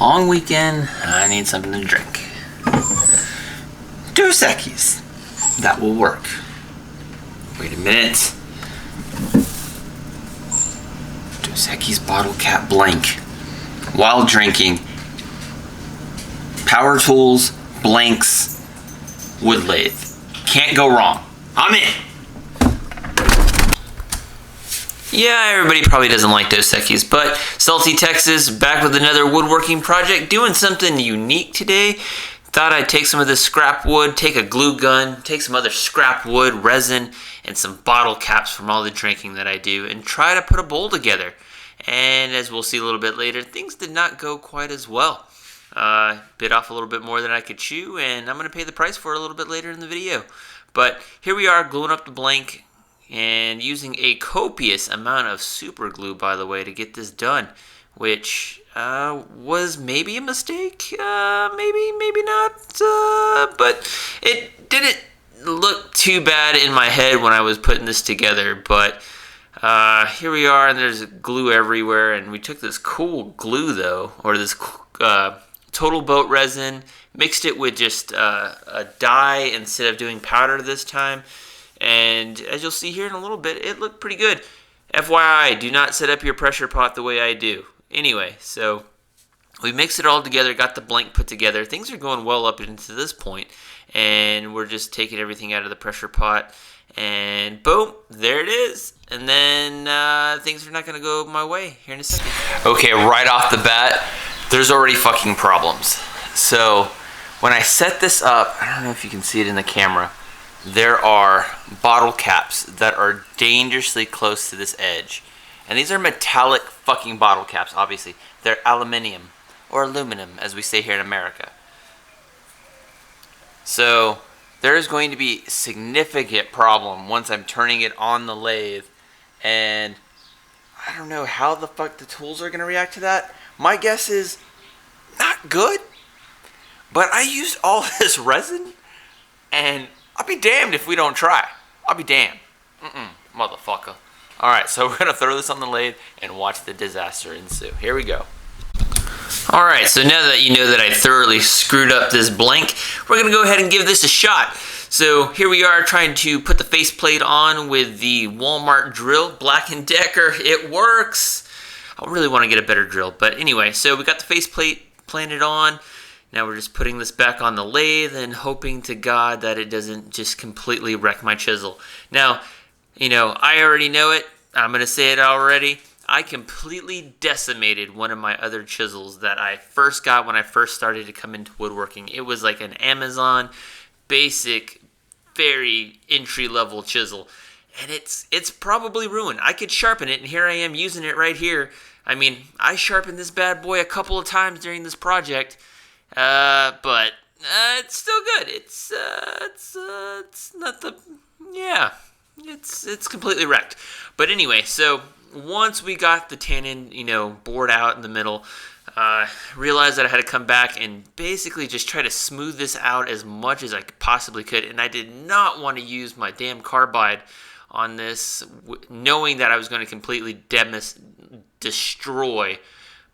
long weekend. I need something to drink. Dos Equis. That will work. Wait a minute. Dos Equis bottle cap blank. While drinking. Power tools, blanks, wood lathe. Can't go wrong. I'm in. Yeah, everybody probably doesn't like Dos Equis, but Salty Texas back with another woodworking project, doing something unique today. Thought I'd take some of this scrap wood, take a glue gun, take some other scrap wood, resin, and some bottle caps from all the drinking that I do, and try to put a bowl together. And as we'll see a little bit later, things did not go quite as well. Bit off a little bit more than I could chew, and I'm going to pay the price for it a little bit later in the video. But here we are, gluing up the blank, and using a copious amount of super glue, by the way, to get this done, which was maybe a mistake, maybe not, but it didn't look too bad in my head when I was putting this together. But here we are, and there's glue everywhere, and we took this cool glue, though, or this Total Boat resin, mixed it with just a dye instead of doing powder this time. And as you'll see here in a little bit, it looked pretty good. FYI, do not set up your pressure pot the way I do. Anyway, so we mixed it all together, got the blank put together. Things are going well up into this point, and we're just taking everything out of the pressure pot, and boom, there it is. And then things are not going to go my way here in a second. Okay, right off the bat, there's already fucking problems. So when I set this up, I don't know if you can see it in the camera, there are bottle caps that are dangerously close to this edge. And these are metallic fucking bottle caps, obviously. They're aluminium, or aluminum, as we say here in America. So there is going to be significant problem once I'm turning it on the lathe. And I don't know how the fuck the tools are going to react to that. My guess is not good. But I used all this resin, and I'll be damned if we don't try. I'll be damned. Motherfucker. Alright, so we're going to throw this on the lathe and watch the disaster ensue. Here we go. Alright, so now that you know that I thoroughly screwed up this blank, we're going to go ahead and give this a shot. So here we are trying to put the faceplate on with the Walmart drill, Black & Decker. It works. I really want to get a better drill. But anyway, so we got the faceplate planted on. Now we're just putting this back on the lathe and hoping to God that it doesn't just completely wreck my chisel. Now, you know, I already know it. I'm going to say it already. I completely decimated one of my other chisels that I first got when I first started to come into woodworking. It was like an Amazon basic, very entry-level chisel. And it's probably ruined. I could sharpen it, and here I am using it right here. I mean, I sharpened this bad boy a couple of times during this project. But it's still good. It's not the, yeah, it's completely wrecked. But anyway, so once we got the tannin, bored out in the middle, realized that I had to come back and basically just try to smooth this out as much as I possibly could. And I did not want to use my damn carbide on this, knowing that I was going to completely destroy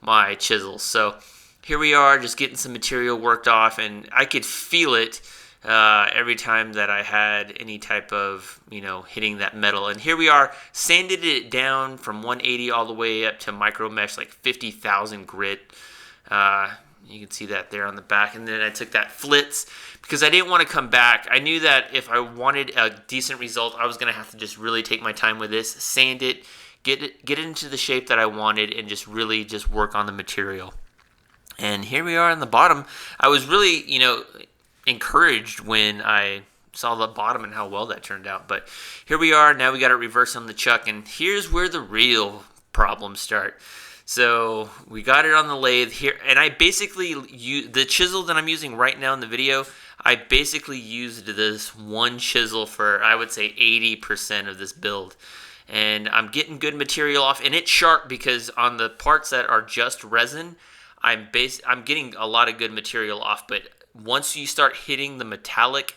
my chisels. So here we are, just getting some material worked off, and I could feel it every time that I had any type of, hitting that metal. And here we are, sanded it down from 180 all the way up to micro mesh, like 50,000 grit. You can see that there on the back. And then I took that flitz because I didn't want to come back. I knew that if I wanted a decent result, I was going to have to just really take my time with this, sand it, get it into the shape that I wanted, and just really just work on the material. And here we are on the bottom. I was really, encouraged when I saw the bottom and how well that turned out. But here we are. Now we got it reversed on the chuck. And here's where the real problems start. So we got it on the lathe here. And I basically use the chisel that I'm using right now in the video. I basically used this one chisel for, I would say, 80% of this build. And I'm getting good material off. And it's sharp because on the parts that are just resin, I'm getting a lot of good material off, but once you start hitting the metallic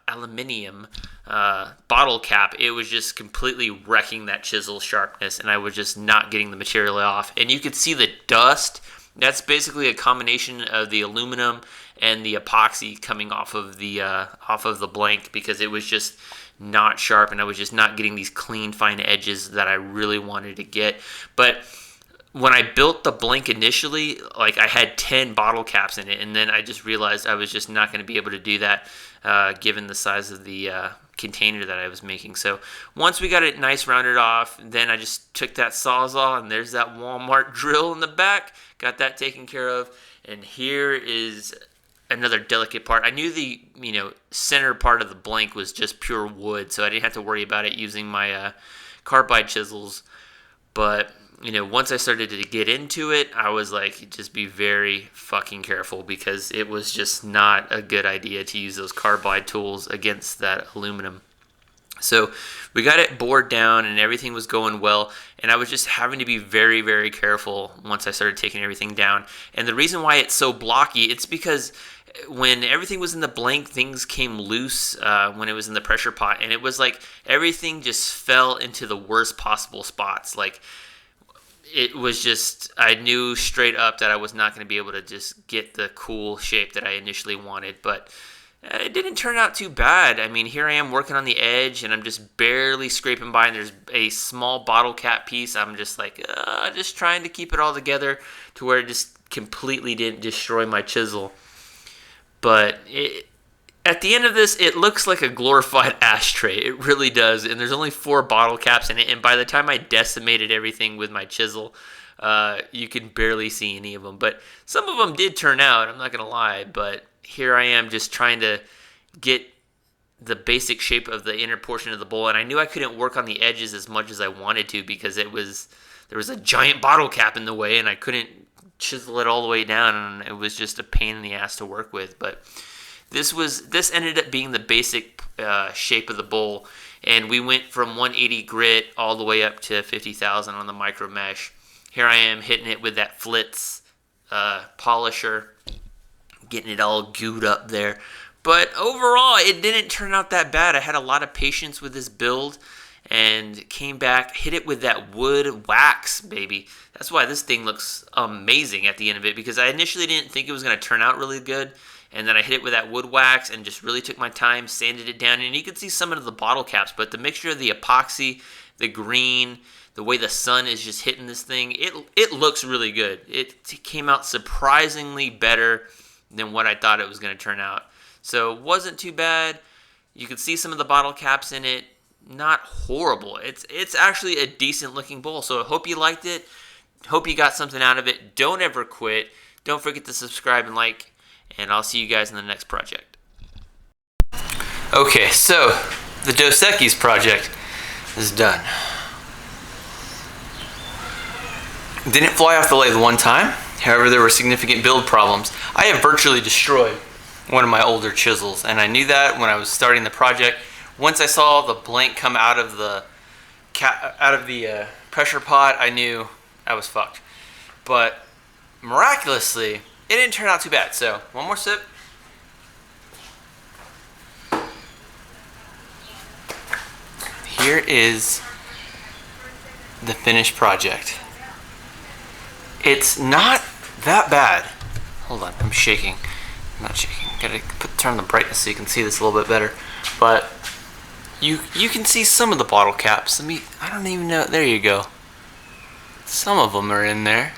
aluminium bottle cap, it was just completely wrecking that chisel sharpness, and I was just not getting the material off. And you could see the dust That's basically a combination of the aluminum and the epoxy coming off of the blank, because it was just not sharp, and I was just not getting these clean, fine edges that I really wanted to get. But when I built the blank initially, like, I had 10 bottle caps in it, and then I just realized I was just not going to be able to do that given the size of the container that I was making. So once we got it nice rounded off, then I just took that Sawzall, and there's that Walmart drill in the back, got that taken care of. And here is another delicate part. I knew the center part of the blank was just pure wood, so I didn't have to worry about it using my carbide chisels. But once I started to get into it, I was like, just be very fucking careful, because it was just not a good idea to use those carbide tools against that aluminum. So we got it bored down and everything was going well, and I was just having to be very, very careful once I started taking everything down. And the reason why it's so blocky, it's because when everything was in the blank, things came loose when it was in the pressure pot, and it was like everything just fell into the worst possible spots. Like, it was just, I knew straight up that I was not going to be able to just get the cool shape that I initially wanted. But it didn't turn out too bad. I mean, here I am working on the edge, and I'm just barely scraping by, and there's a small bottle cap piece. I'm just like, just trying to keep it all together to where it just completely didn't destroy my chisel. But at the end of this, it looks like a glorified ashtray. It really does. And there's only 4 bottle caps in it. And by the time I decimated everything with my chisel, you can barely see any of them. But some of them did turn out, I'm not going to lie. But here I am just trying to get the basic shape of the inner portion of the bowl. And I knew I couldn't work on the edges as much as I wanted to, because there was a giant bottle cap in the way, and I couldn't chisel it all the way down. And it was just a pain in the ass to work with. But this ended up being the basic shape of the bowl, and we went from 180 grit all the way up to 50,000 on the micro mesh. Here I am hitting it with that Flitz polisher, getting it all gooed up there. But overall, it didn't turn out that bad. I had a lot of patience with this build, and came back, hit it with that wood wax, baby. That's why this thing looks amazing at the end of it, because I initially didn't think it was going to turn out really good. And then I hit it with that wood wax and just really took my time, sanded it down. And you can see some of the bottle caps, but the mixture of the epoxy, the green, the way the sun is just hitting this thing, it looks really good. It came out surprisingly better than what I thought it was going to turn out. So it wasn't too bad. You can see some of the bottle caps in it. Not horrible. It's actually a decent looking bowl. So I hope you liked it. Hope you got something out of it. Don't ever quit. Don't forget to subscribe and like. And I'll see you guys in the next project. Okay, so the Dos Equis project is done. Didn't fly off the lathe one time. However, there were significant build problems. I have virtually destroyed one of my older chisels, and I knew that when I was starting the project. Once I saw the blank come out of the pressure pot, I knew I was fucked. But miraculously, it didn't turn out too bad. So, one more sip. Here is the finished project. It's not that bad. Hold on, I'm shaking. I'm not shaking. Gotta turn the brightness so you can see this a little bit better. But you can see some of the bottle caps. I don't even know. There you go. Some of them are in there.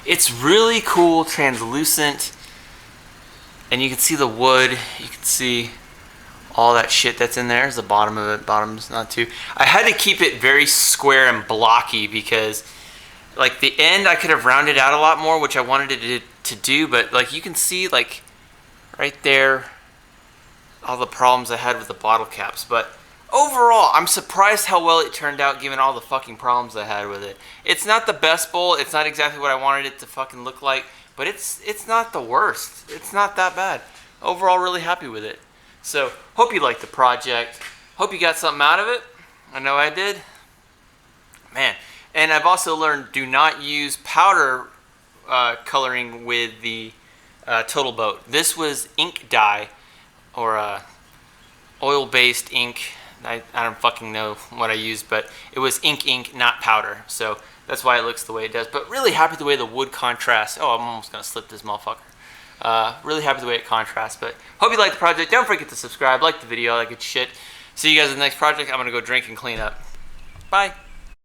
It's really cool, translucent, and you can see the wood. You can see all that shit that's in there. There's the bottom of it. Bottom's not too. I had to keep it very square and blocky because, like, the end I could have rounded out a lot more, which I wanted it to do, but like you can see, like, right there, all the problems I had with the bottle caps. But overall, I'm surprised how well it turned out given all the fucking problems I had with it. It's not the best bowl. It's not exactly what I wanted it to fucking look like, but it's not the worst. It's not that bad. Overall, really happy with it. So, hope you liked the project. Hope you got something out of it. I know I did. Man. And I've also learned, do not use powder coloring with the Total Boat. This was ink dye, or oil-based ink. I don't fucking know what I used, but it was ink, not powder. So That's why it looks the way it does. But really happy the way the wood contrasts. Oh, I'm almost gonna slip this motherfucker. Really happy the way it contrasts. But hope you like the project. Don't forget to subscribe, like the video, all that good shit. See you guys in the next project. I'm gonna go drink and clean up. Bye.